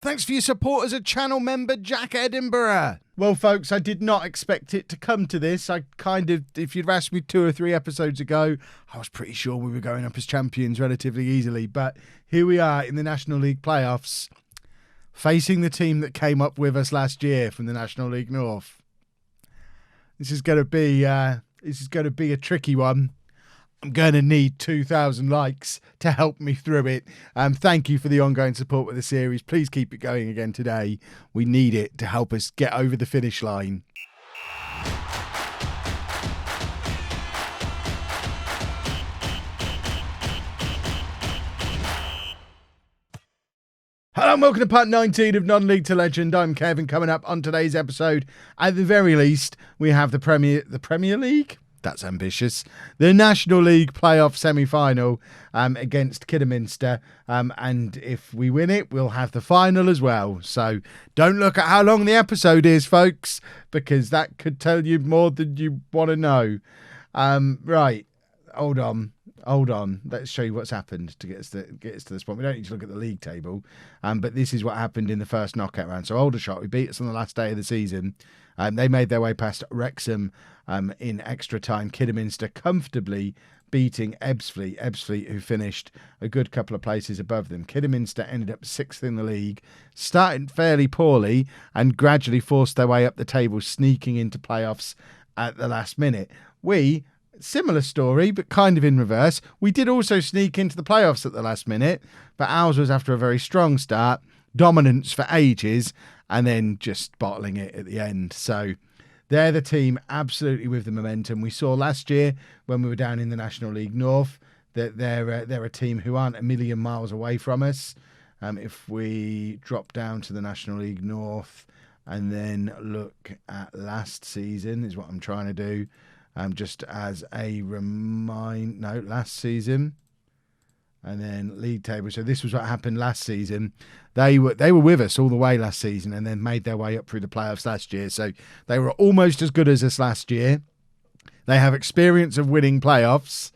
Thanks for your support as a channel member, Jack Edinburgh. Well, folks, I did not expect it to come to this. If you'd asked me 2 or 3 episodes ago, I was pretty sure we were going up as champions relatively easily. But here we are in the National League playoffs, facing the team that came up with us last year from the National League North. This is going to be a tricky one. I'm going to need 2,000 likes to help me through it. Thank you for the ongoing support with the series. Please keep it going again today. We need it to help us get over the finish line. Hello and welcome to part 19 of Non-League to Legend. I'm Kevin. Coming up on today's episode, at the very least, we have the Premier League? That's ambitious. The National League playoff semi-final against Kidderminster. And if we win it, we'll have the final as well. So don't look at how long the episode is, folks, because that could tell you more than you want to know. Right. Hold on. Let's show you what's happened to get us to this point. We don't need to look at the league table. But this is what happened in the first knockout round. So Aldershot, who beat us on the last day of the season, they made their way past Wrexham in extra time. Kidderminster comfortably beating Ebbsfleet, who finished a good couple of places above them. Kidderminster ended up 6th in the league, starting fairly poorly and gradually forced their way up the table, sneaking into playoffs at the last minute. Similar story, but kind of in reverse. We did also sneak into the playoffs at the last minute, but ours was after a very strong start, dominance for ages, and then just bottling it at the end. So they're the team absolutely with the momentum. We saw last year when we were down in the National League North that they're a team who aren't a million miles away from us. If we drop down to the National League North and then look at last season is what I'm trying to do. Just as a last season, and then league table. So this was what happened last season. They were with us all the way last season, and then made their way up through the playoffs last year. So they were almost as good as us last year. They have experience of winning playoffs.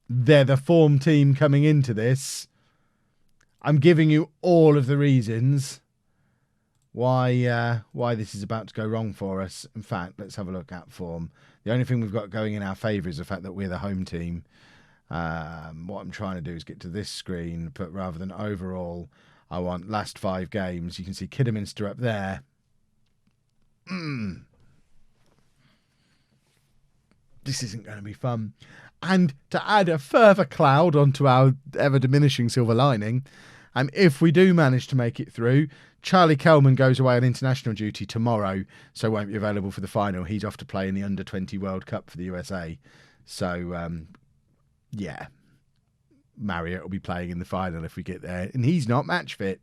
They're the form team coming into this. I'm giving you all of the reasons why this is about to go wrong for us. In fact, let's have a look at form. The only thing we've got going in our favour is the fact that we're the home team. What I'm trying to do is get to this screen, but rather than overall, I want last 5 games. You can see Kidderminster up there. This isn't going to be fun. And to add a further cloud onto our ever-diminishing silver lining, if we do manage to make it through, Charlie Kelman goes away on international duty tomorrow, so won't be available for the final. He's off to play in the Under-20 World Cup for the USA. So, Marriott will be playing in the final if we get there, and he's not match fit.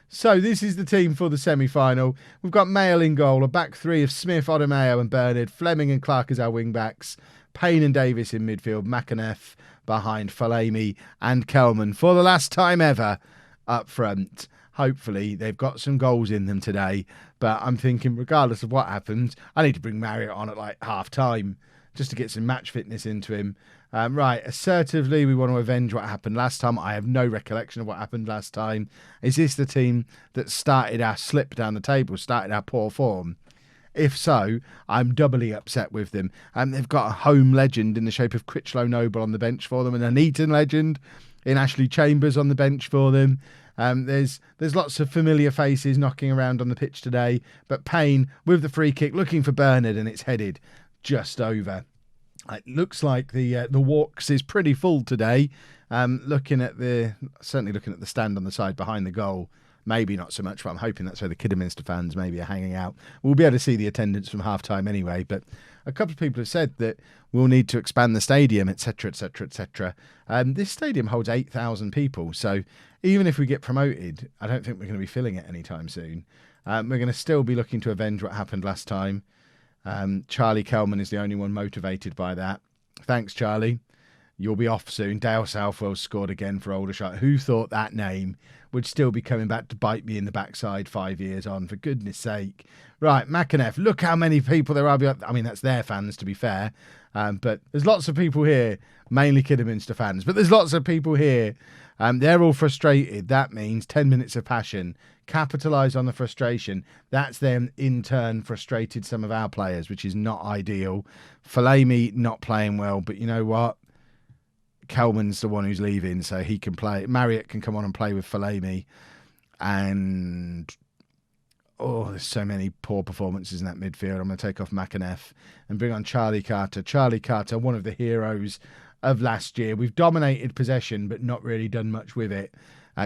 So this is the team for the semi-final. We've got Mayle in goal, a back 3 of Smith, Odomeo and Bernard, Fleming and Clark as our wing-backs, Payne and Davis in midfield, McAneff behind Falemi and Kelman for the last time ever up front. Hopefully, they've got some goals in them today. But I'm thinking, regardless of what happens, I need to bring Marriott on at like half-time just to get some match fitness into him. Right, assertively, we want to avenge what happened last time. I have no recollection of what happened last time. Is this the team that started our slip down the table, started our poor form? If so, I'm doubly upset with them. They've got a home legend in the shape of Critchlow Noble on the bench for them, and an Eton legend in Ashley Chambers on the bench for them. There's lots of familiar faces knocking around on the pitch today, but Payne with the free kick looking for Bernard, and it's headed just over. It looks like the walks is pretty full today. Certainly looking at the stand on the side behind the goal, maybe not so much, but I'm hoping that's where the Kidderminster fans maybe are hanging out. We'll be able to see the attendance from half-time anyway, but a couple of people have said that we'll need to expand the stadium, etc., etc., etc. This stadium holds 8,000 people, so even if we get promoted, I don't think we're going to be filling it anytime soon. We're going to still be looking to avenge what happened last time. Charlie Kelman is the only one motivated by that. Thanks, Charlie. You'll be off soon. Dale Southwell scored again for Aldershot. Who thought that name would still be coming back to bite me in the backside 5 years on, for goodness sake. Right, Macaneff, look how many people there are. I mean, that's their fans, to be fair. But there's lots of people here, mainly Kidderminster fans, but there's lots of people here. They're all frustrated. That means 10 minutes of passion. Capitalise on the frustration. That's them, in turn, frustrated some of our players, which is not ideal. Fellaini not playing well, but you know what? Kelman's the one who's leaving, so he can play. Marriott can come on and play with Fellaini. And there's so many poor performances in that midfield. I'm going to take off Macaneff and bring on Charlie Carter. Charlie Carter, one of the heroes of last year. We've dominated possession, but not really done much with it.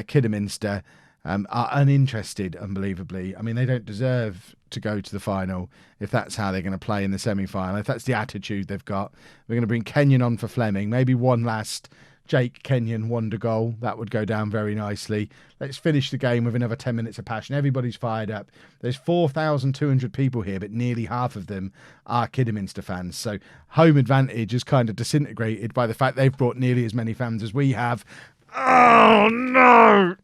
Kidderminster are uninterested, unbelievably. I mean, they don't deserve to go to the final if that's how they're going to play in the semi-final, if that's the attitude they've got. We're going to bring Kenyon on for Fleming, maybe one last Jake Kenyon wonder goal. That would go down very nicely. Let's finish the game with another 10 minutes of passion. Everybody's fired up. There's 4,200 people here, but nearly half of them are Kidderminster fans. So home advantage is kind of disintegrated by the fact they've brought nearly as many fans as we have. Oh, no!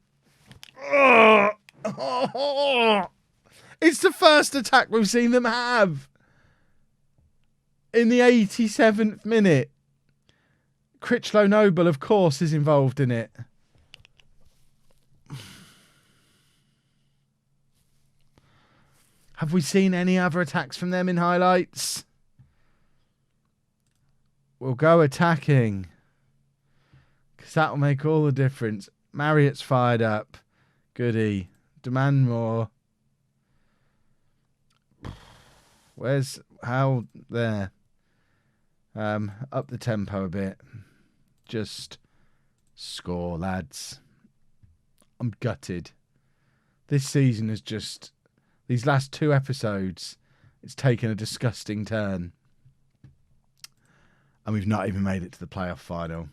It's the first attack we've seen them have in the 87th minute. Critchlow Noble, of course, is involved in it. Have we seen any other attacks from them in highlights? We'll go attacking, because that will make all the difference. Marriott's fired up. Goody. Demand more. Where's how there? Up the tempo a bit. Just score, lads. I'm gutted. This season is just, these last 2 episodes, it's taken a disgusting turn. And we've not even made it to the playoff final.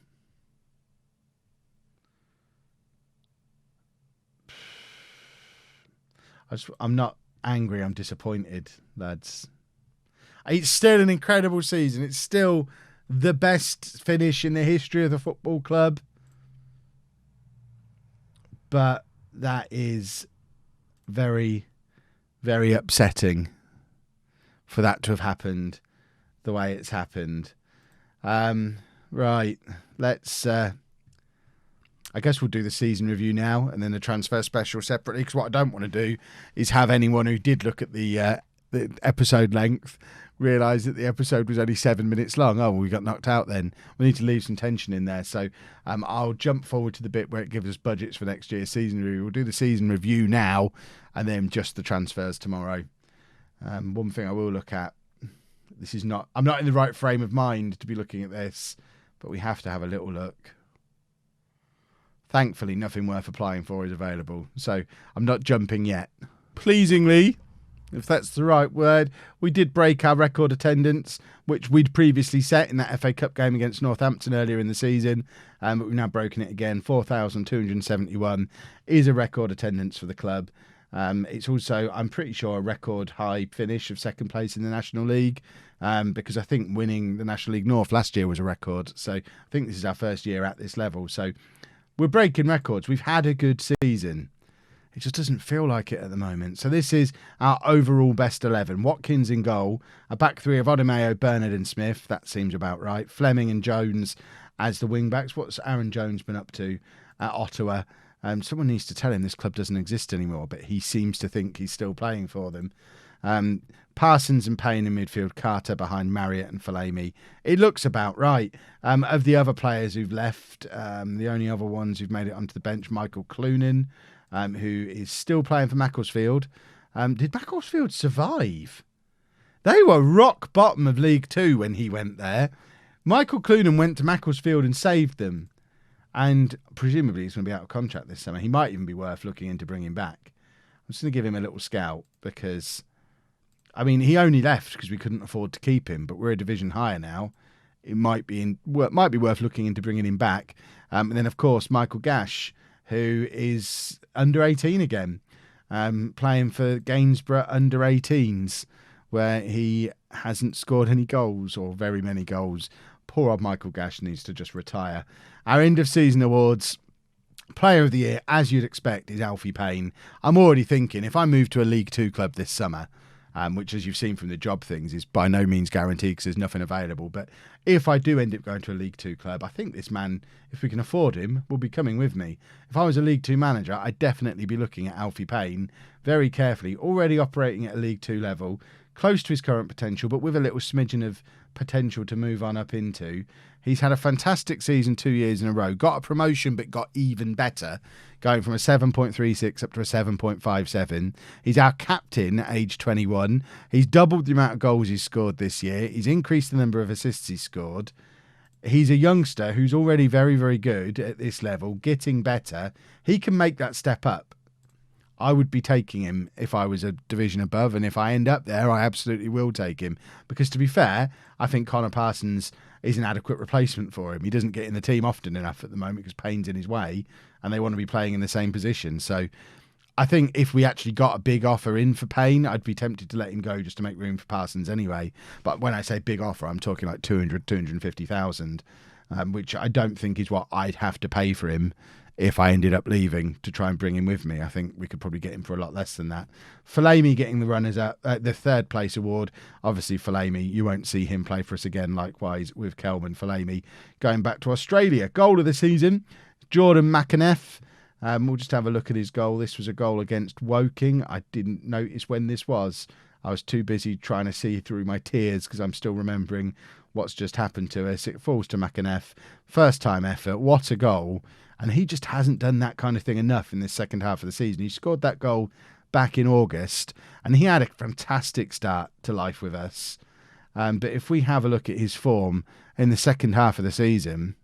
I'm not angry, I'm disappointed, lads. It's still an incredible season. It's still the best finish in the history of the football club. But that is very, very upsetting for that to have happened the way it's happened. Right, let's... I guess we'll do the season review now and then the transfer special separately, because what I don't want to do is have anyone who did look at the episode length realise that the episode was only 7 minutes long. Oh, well, we got knocked out then. We need to leave some tension in there. So I'll jump forward to the bit where it gives us budgets for next year's season review. We'll do the season review now and then just the transfers tomorrow. One thing I will look at, I'm not in the right frame of mind to be looking at this, but we have to have a little look. Thankfully, nothing worth applying for is available, so I'm not jumping yet. Pleasingly, if that's the right word, we did break our record attendance, which we'd previously set in that FA Cup game against Northampton earlier in the season, but we've now broken it again. 4,271 is a record attendance for the club. It's also, I'm pretty sure, a record high finish of second place in the National League, because I think winning the National League North last year was a record, so I think this is our first year at this level, so we're breaking records. We've had a good season. It just doesn't feel like it at the moment. So this is our overall best 11. Watkins in goal. A back three of Odemeo, Bernard and Smith. That seems about right. Fleming and Jones as the wing-backs. What's Aaron Jones been up to at Ottawa? Someone needs to tell him this club doesn't exist anymore, but he seems to think he's still playing for them. Parsons and Payne in midfield, Carter behind Marriott and Fellaini. It looks about right. Of the other players who've left, the only other ones who've made it onto the bench, Michael Clunan, who is still playing for Macclesfield. Did Macclesfield survive? They were rock bottom of League Two when he went there. Michael Clunan went to Macclesfield and saved them. And presumably he's going to be out of contract this summer. He might even be worth looking into bringing back. I'm just going to give him a little scout because, I mean, he only left because we couldn't afford to keep him, but we're a division higher now. It might be worth looking into bringing him back. And then, of course, Michael Gash, who is under 18 again, playing for Gainsborough under 18s, where he hasn't scored any goals or very many goals. Poor old Michael Gash needs to just retire. Our end of season awards, Player of the Year, as you'd expect, is Alfie Payne. I'm already thinking if I move to a League Two club this summer, which, as you've seen from the job things, is by no means guaranteed because there's nothing available. But if I do end up going to a League Two club, I think this man, if we can afford him, will be coming with me. If I was a League Two manager, I'd definitely be looking at Alfie Payne very carefully, already operating at a League Two level, close to his current potential, but with a little smidgen of potential to move on up into. He's had a fantastic season 2 years in a row, got a promotion but got even better, going from a 7.36 up to a 7.57. He's our captain at age 21. He's doubled the amount of goals he's scored this year. He's increased the number of assists he's scored. He's a youngster who's already very, very good at this level, getting better. He can make that step up. I would be taking him if I was a division above, and if I end up there, I absolutely will take him. Because to be fair, I think Connor Parsons is an adequate replacement for him. He doesn't get in the team often enough at the moment because Payne's in his way, and they want to be playing in the same position. So I think if we actually got a big offer in for Payne, I'd be tempted to let him go just to make room for Parsons anyway. But when I say big offer, I'm talking like 250,000, which I don't think is what I'd have to pay for him if I ended up leaving to try and bring him with me. I think we could probably get him for a lot less than that. Fellaini getting the runners up, the third place award. Obviously, Fellaini, you won't see him play for us again. Likewise with Kelman. Fellaini going back to Australia. Goal of the season, Jordan McAneff. We'll just have a look at his goal. This was a goal against Woking. I didn't notice when this was. I was too busy trying to see through my tears because I'm still remembering what's just happened to us. It falls to McAneff. First time effort. What a goal. And he just hasn't done that kind of thing enough in this second half of the season. He scored that goal back in August, and he had a fantastic start to life with us. But if we have a look at his form in the second half of the season,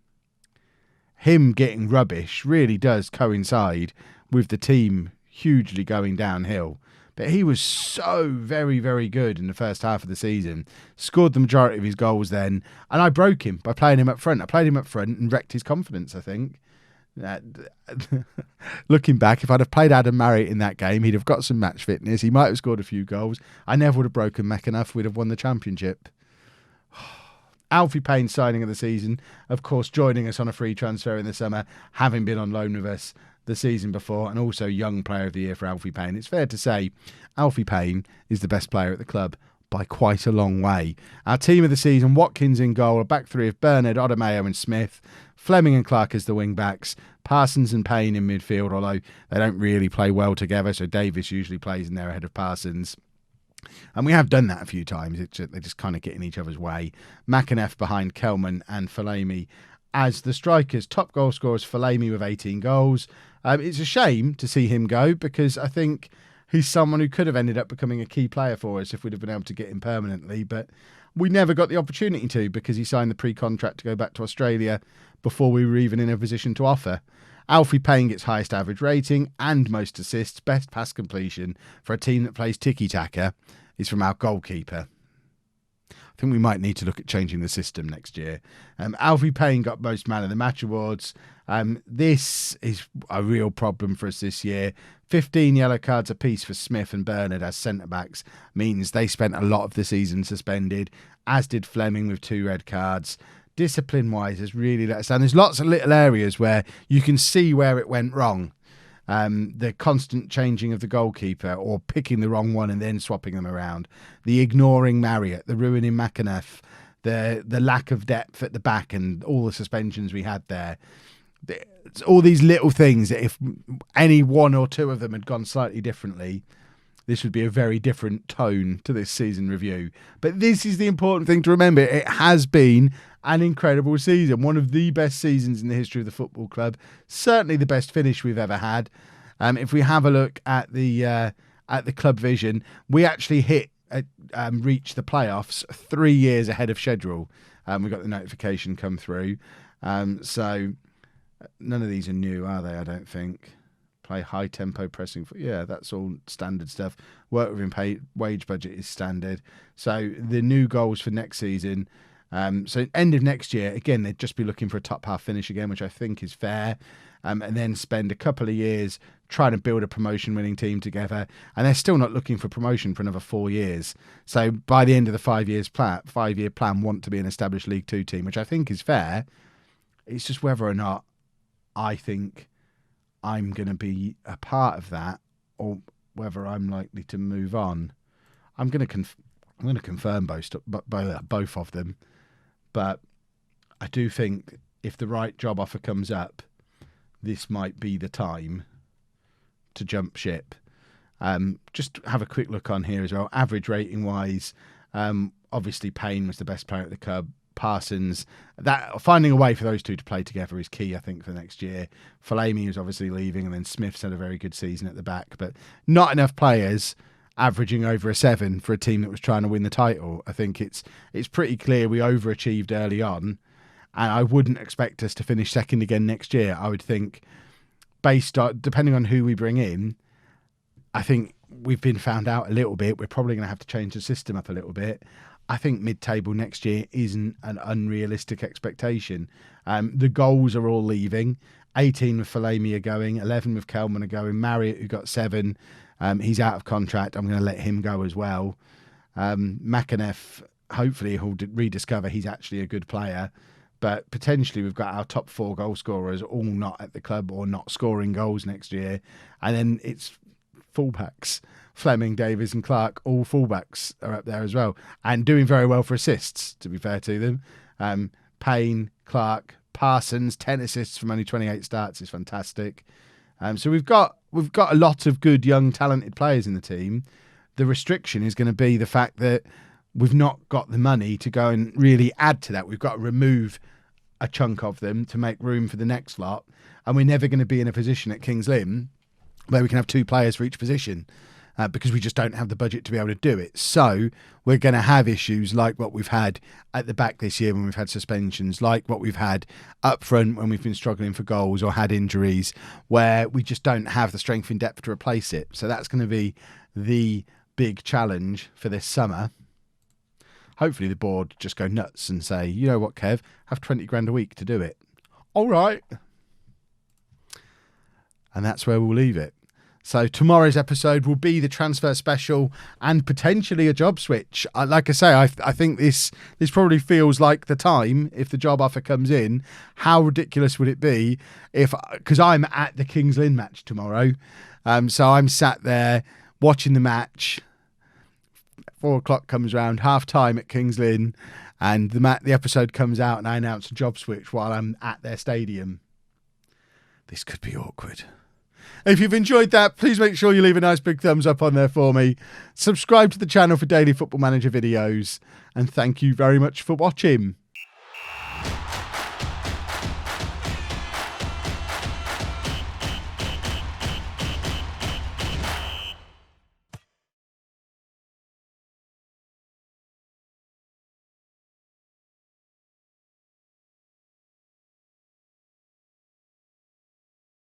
him getting rubbish really does coincide with the team hugely going downhill. But he was so very, very good in the first half of the season. Scored the majority of his goals then, and I broke him by playing him up front. I played him up front and wrecked his confidence, I think. Looking back, if I'd have played Adam Marriott in that game, he'd have got some match fitness. He might have scored a few goals. I never would have broken McAnuff. We'd have won the championship. Alfie Payne signing of the season, of course, joining us on a free transfer in the summer, having been on loan with us the season before, and also young player of the year for Alfie Payne. It's fair to say Alfie Payne is the best player at the club by quite a long way. Our team of the season, Watkins in goal, a back three of Bernard, Odemayo and Smith, Fleming and Clark as the wing backs, Parsons and Payne in midfield, although they don't really play well together, so Davis usually plays in there ahead of Parsons. And we have done that a few times. They just kind of get in each other's way. McAneff behind Kelman and Fellaini as the strikers. Top goal scorers, Fellaini with 18 goals. It's a shame to see him go because I think he's someone who could have ended up becoming a key player for us if we'd have been able to get him permanently. But we never got the opportunity to because he signed the pre-contract to go back to Australia before we were even in a position to offer. Alfie Payne gets highest average rating and most assists. Best pass completion for a team that plays tiki-taka is from our goalkeeper. I think we might need to look at changing the system next year. Alfie Payne got most man of the match awards. This is a real problem for us this year. 15 yellow cards apiece for Smith and Bernard as centre-backs means they spent a lot of the season suspended, as did Fleming with 2 red cards. Discipline-wise has really let us down. There's lots of little areas where you can see where it went wrong. The constant changing of the goalkeeper or picking the wrong one and then swapping them around. The ignoring Marriott, the ruining McAneff, the lack of depth at the back and all the suspensions we had there. It's all these little things that if any one or two of them had gone slightly differently, this would be a very different tone to this season review. But this is the important thing to remember. It has been an incredible season. One of the best seasons in the history of the football club. Certainly the best finish we've ever had. If we have a look at the club vision, we actually reached the playoffs 3 years ahead of schedule. We got the notification come through. So none of these are new, are they? I don't think. Play high tempo pressing. Yeah, that's all standard stuff. Work within wage budget is standard. So the new goals for next season. So end of next year, again, they'd just be looking for a top half finish again, which I think is fair. And then spend a couple of years trying to build a promotion-winning team together, and they're still not looking for promotion for another 4 years. So by the end of the 5 year plan, want to be an established League Two team, which I think is fair. It's just whether or not I think I'm going to be a part of that, or whether I'm likely to move on. I'm going to confirm both of them, but I do think if the right job offer comes up, this might be the time to jump ship. Just have a quick look on here as well. Average rating wise, obviously Payne was the best player at the club. Parsons, that finding a way for those two to play together is key, I think, for next year. Fellaini is obviously leaving, and then Smith's had a very good season at the back, but not enough players averaging over a 7 for a team that was trying to win the title. I think it's pretty clear we overachieved early on, and I wouldn't expect us to finish second again next year. I would think, based on, depending on who we bring in, I think we've been found out a little bit. We're probably going to have to change the system up a little bit. I think mid-table next year isn't an unrealistic expectation. The goals are all leaving. 18 with Fellaini are going, 11 with Kelman are going. Marriott, who got 7, he's out of contract. I'm going to let him go as well. McAneff, hopefully he'll rediscover he's actually a good player. But potentially we've got our top 4 goal scorers all not at the club or not scoring goals next year. And then it's fullbacks. Fleming, Davies and Clark, all fullbacks are up there as well. And doing very well for assists, to be fair to them. Payne, Clark, Parsons, 10 assists from only 28 starts is fantastic. So we've got a lot of good, young, talented players in the team. The restriction is going to be the fact that we've not got the money to go and really add to that. We've got to remove a chunk of them to make room for the next lot. And we're never going to be in a position at Kings Lynn where we can have 2 players for each position. Because we just don't have the budget to be able to do it. So we're going to have issues like what we've had at the back this year when we've had suspensions, like what we've had up front when we've been struggling for goals or had injuries, where we just don't have the strength in depth to replace it. So that's going to be the big challenge for this summer. Hopefully the board just go nuts and say, you know what, Kev, have 20 grand a week to do it. All right. And that's where we'll leave it. So tomorrow's episode will be the transfer special and potentially a job switch. Like I say, I think this probably feels like the time if the job offer comes in. How ridiculous would it be because I'm at the Kings Lynn match tomorrow. So I'm sat there watching the match. 4 o'clock comes round, half time at Kings Lynn, and the episode comes out and I announce a job switch while I'm at their stadium. This could be awkward. If you've enjoyed that, please make sure you leave a nice big thumbs up on there for me. Subscribe to the channel for daily Football Manager videos. And thank you very much for watching.